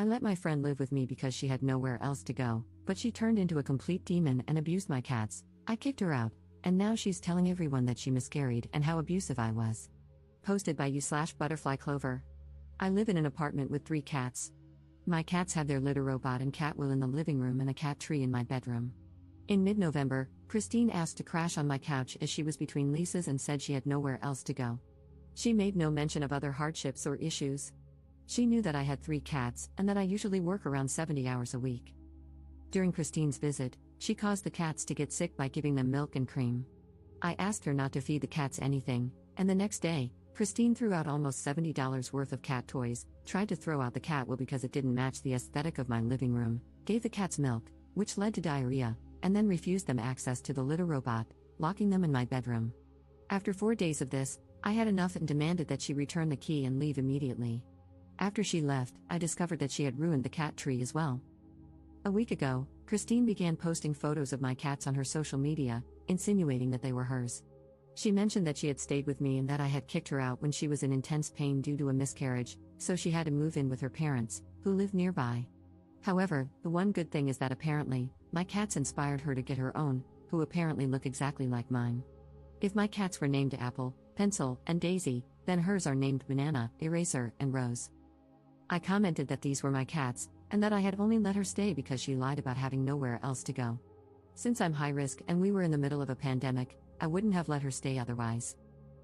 I let my friend live with me because she had nowhere else to go, but she turned into a complete demon and abused my cats. I kicked her out, and now she's telling everyone that she miscarried and how abusive I was. Posted by you/Butterfly Clover. I live in an apartment with 3 cats. My cats have their litter robot and cat wheel in the living room and a cat tree in my bedroom. In mid-November, Christine asked to crash on my couch as she was between leases and said she had nowhere else to go. She made no mention of other hardships or issues. She knew that I had 3 cats and that I usually work around 70 hours a week. During Christine's visit, she caused the cats to get sick by giving them milk and cream. I asked her not to feed the cats anything, and the next day, Christine threw out almost $70 worth of cat toys, tried to throw out the cat wheel because it didn't match the aesthetic of my living room, gave the cats milk, which led to diarrhea, and then refused them access to the litter robot, locking them in my bedroom. After 4 days of this, I had enough and demanded that she return the key and leave immediately. After she left, I discovered that she had ruined the cat tree as well. A week ago, Christine began posting photos of my cats on her social media, insinuating that they were hers. She mentioned that she had stayed with me and that I had kicked her out when she was in intense pain due to a miscarriage, so she had to move in with her parents, who live nearby. However, the one good thing is that apparently, my cats inspired her to get her own, who apparently look exactly like mine. If my cats were named Apple, Pencil, and Daisy, then hers are named Banana, Eraser, and Rose. I commented that these were my cats, and that I had only let her stay because she lied about having nowhere else to go. Since I'm high risk and we were in the middle of a pandemic, I wouldn't have let her stay otherwise.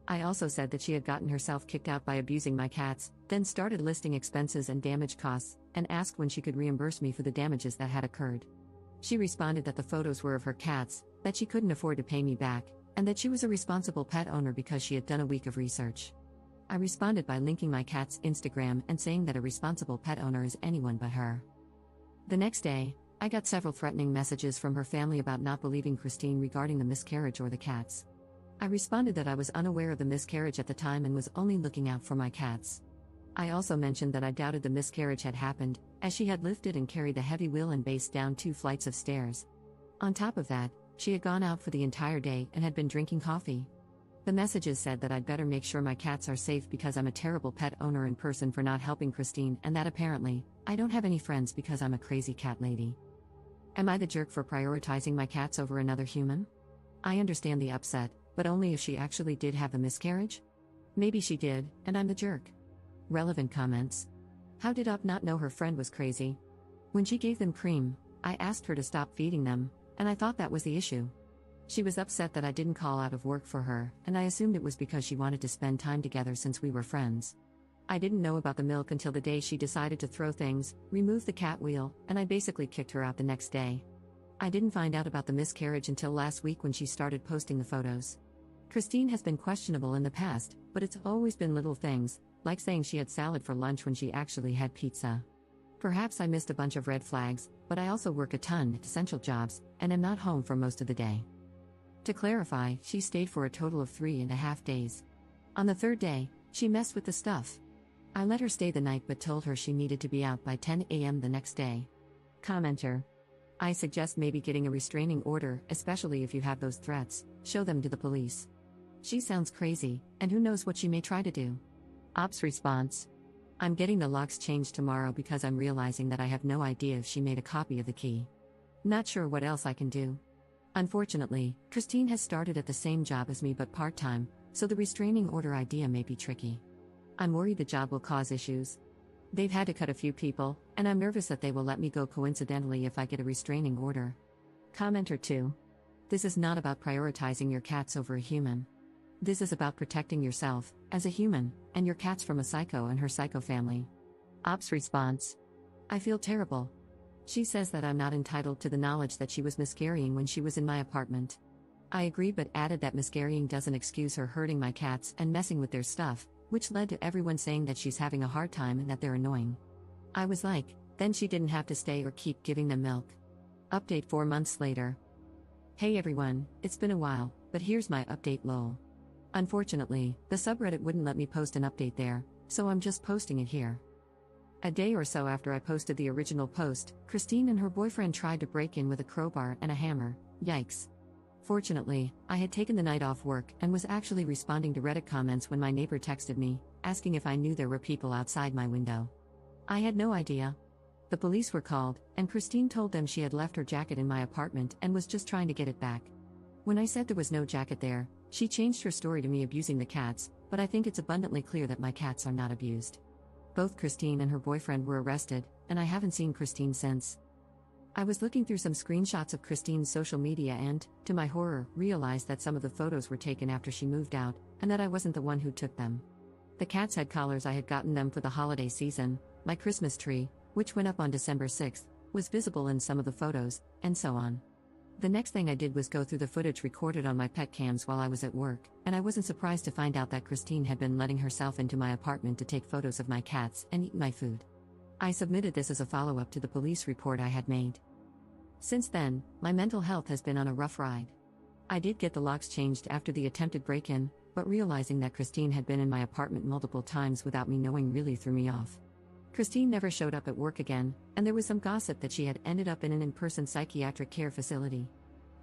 I also said that she had gotten herself kicked out by abusing my cats, then started listing expenses and damage costs, and asked when she could reimburse me for the damages that had occurred. She responded that the photos were of her cats, that she couldn't afford to pay me back, and that she was a responsible pet owner because she had done a week of research. I responded by linking my cat's Instagram and saying that a responsible pet owner is anyone but her. The next day, I got several threatening messages from her family about not believing Christine regarding the miscarriage or the cats. I responded that I was unaware of the miscarriage at the time and was only looking out for my cats. I also mentioned that I doubted the miscarriage had happened, as she had lifted and carried the heavy wheel and base down 2 flights of stairs. On top of that, she had gone out for the entire day and had been drinking coffee. The messages said that I'd better make sure my cats are safe because I'm a terrible pet owner in person for not helping Christine, and that apparently, I don't have any friends because I'm a crazy cat lady. Am I the jerk for prioritizing my cats over another human? I understand the upset, but only if she actually did have a miscarriage? Maybe she did, and I'm the jerk. Relevant comments. How did Up not know her friend was crazy? When she gave them cream, I asked her to stop feeding them, and I thought that was the issue. She was upset that I didn't call out of work for her, and I assumed it was because she wanted to spend time together since we were friends. I didn't know about the milk until the day she decided to throw things, remove the cat wheel, and I basically kicked her out the next day. I didn't find out about the miscarriage until last week when she started posting the photos. Christine has been questionable in the past, but it's always been little things, like saying she had salad for lunch when she actually had pizza. Perhaps I missed a bunch of red flags, but I also work a ton, essential jobs, and am not home for most of the day. To clarify, she stayed for a total of 3.5 days. On the 3rd day, she messed with the stuff. I let her stay the night but told her she needed to be out by 10 a.m. the next day. Commenter. I suggest maybe getting a restraining order, especially if you have those threats, show them to the police. She sounds crazy, and who knows what she may try to do. Ops response. I'm getting the locks changed tomorrow because I'm realizing that I have no idea if she made a copy of the key. Not sure what else I can do. Unfortunately, Christine has started at the same job as me but part-time, so the restraining order idea may be tricky. I'm worried the job will cause issues. They've had to cut a few people, and I'm nervous that they will let me go coincidentally if I get a restraining order. Commenter 2. This is not about prioritizing your cats over a human. This is about protecting yourself, as a human, and your cats from a psycho and her psycho family. Ops response. I feel terrible. She says that I'm not entitled to the knowledge that she was miscarrying when she was in my apartment. I agreed but added that miscarrying doesn't excuse her hurting my cats and messing with their stuff, which led to everyone saying that she's having a hard time and that they're annoying. I was like, then she didn't have to stay or keep giving them milk. Update 4 months later. Hey everyone, it's been a while, but here's my update lol. Unfortunately, the subreddit wouldn't let me post an update there, so I'm just posting it here. A day or so after I posted the original post, Christine and her boyfriend tried to break in with a crowbar and a hammer. Yikes. Fortunately, I had taken the night off work and was actually responding to Reddit comments when my neighbor texted me, asking if I knew there were people outside my window. I had no idea. The police were called, and Christine told them she had left her jacket in my apartment and was just trying to get it back. When I said there was no jacket there, she changed her story to me abusing the cats, but I think it's abundantly clear that my cats are not abused. Both Christine and her boyfriend were arrested, and I haven't seen Christine since. I was looking through some screenshots of Christine's social media and, to my horror, realized that some of the photos were taken after she moved out, and that I wasn't the one who took them. The cats had collars I had gotten them for the holiday season, my Christmas tree, which went up on December 6th, was visible in some of the photos, and so on. The next thing I did was go through the footage recorded on my pet cams while I was at work, and I wasn't surprised to find out that Christine had been letting herself into my apartment to take photos of my cats and eat my food. I submitted this as a follow-up to the police report I had made. Since then, my mental health has been on a rough ride. I did get the locks changed after the attempted break-in, but realizing that Christine had been in my apartment multiple times without me knowing really threw me off. Christine never showed up at work again, and there was some gossip that she had ended up in an in-person psychiatric care facility.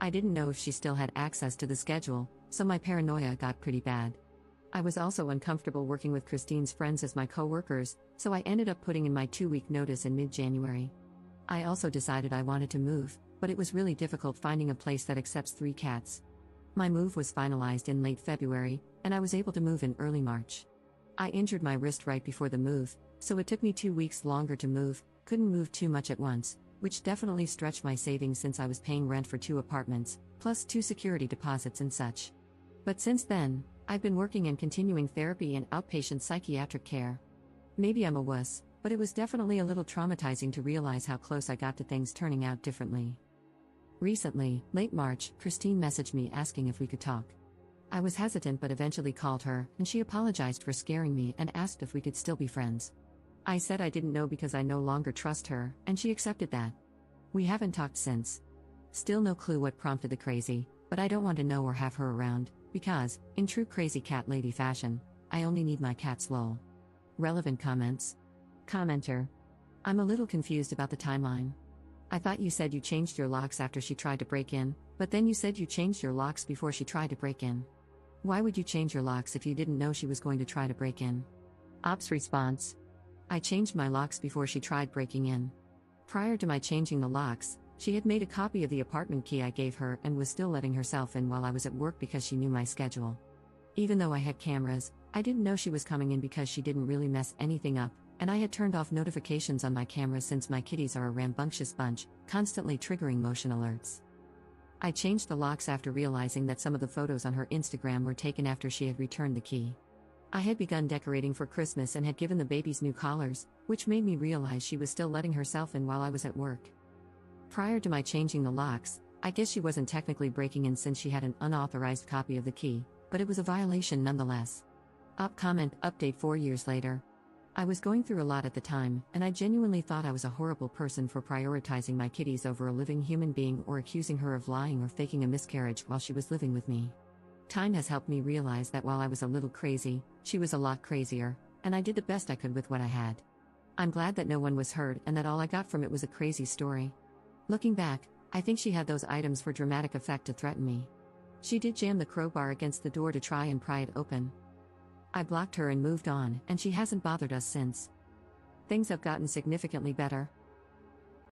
I didn't know if she still had access to the schedule, so my paranoia got pretty bad. I was also uncomfortable working with Christine's friends as my co-workers, so I ended up putting in my 2-week notice in mid-January. I also decided I wanted to move, but it was really difficult finding a place that accepts 3 cats. My move was finalized in late February, and I was able to move in early March. I injured my wrist right before the move, so it took me 2 weeks longer to move, couldn't move too much at once, which definitely stretched my savings since I was paying rent for 2 apartments, plus 2 security deposits and such. But since then, I've been working and continuing therapy and outpatient psychiatric care. Maybe I'm a wuss, but it was definitely a little traumatizing to realize how close I got to things turning out differently. Recently, late March, Christine messaged me asking if we could talk. I was hesitant but eventually called her, and she apologized for scaring me and asked if we could still be friends. I said I didn't know because I no longer trust her, and she accepted that. We haven't talked since. Still no clue what prompted the crazy, but I don't want to know or have her around, because, in true crazy cat lady fashion, I only need my cats lol. Relevant comments. Commenter. I'm a little confused about the timeline. I thought you said you changed your locks after she tried to break in, but then you said you changed your locks before she tried to break in. Why would you change your locks if you didn't know she was going to try to break in? Ops response. I changed my locks before she tried breaking in. Prior to my changing the locks, she had made a copy of the apartment key I gave her and was still letting herself in while I was at work because she knew my schedule. Even though I had cameras, I didn't know she was coming in because she didn't really mess anything up, and I had turned off notifications on my cameras since my kitties are a rambunctious bunch, constantly triggering motion alerts. I changed the locks after realizing that some of the photos on her Instagram were taken after she had returned the key. I had begun decorating for Christmas and had given the babies new collars, which made me realize she was still letting herself in while I was at work. Prior to my changing the locks, I guess she wasn't technically breaking in since she had an unauthorized copy of the key, but it was a violation nonetheless. Comment update 4 years later. I was going through a lot at the time, and I genuinely thought I was a horrible person for prioritizing my kitties over a living human being or accusing her of lying or faking a miscarriage while she was living with me. Time has helped me realize that while I was a little crazy, she was a lot crazier, and I did the best I could with what I had. I'm glad that no one was hurt and that all I got from it was a crazy story. Looking back, I think she had those items for dramatic effect to threaten me. She did jam the crowbar against the door to try and pry it open. I blocked her and moved on, and she hasn't bothered us since. Things have gotten significantly better.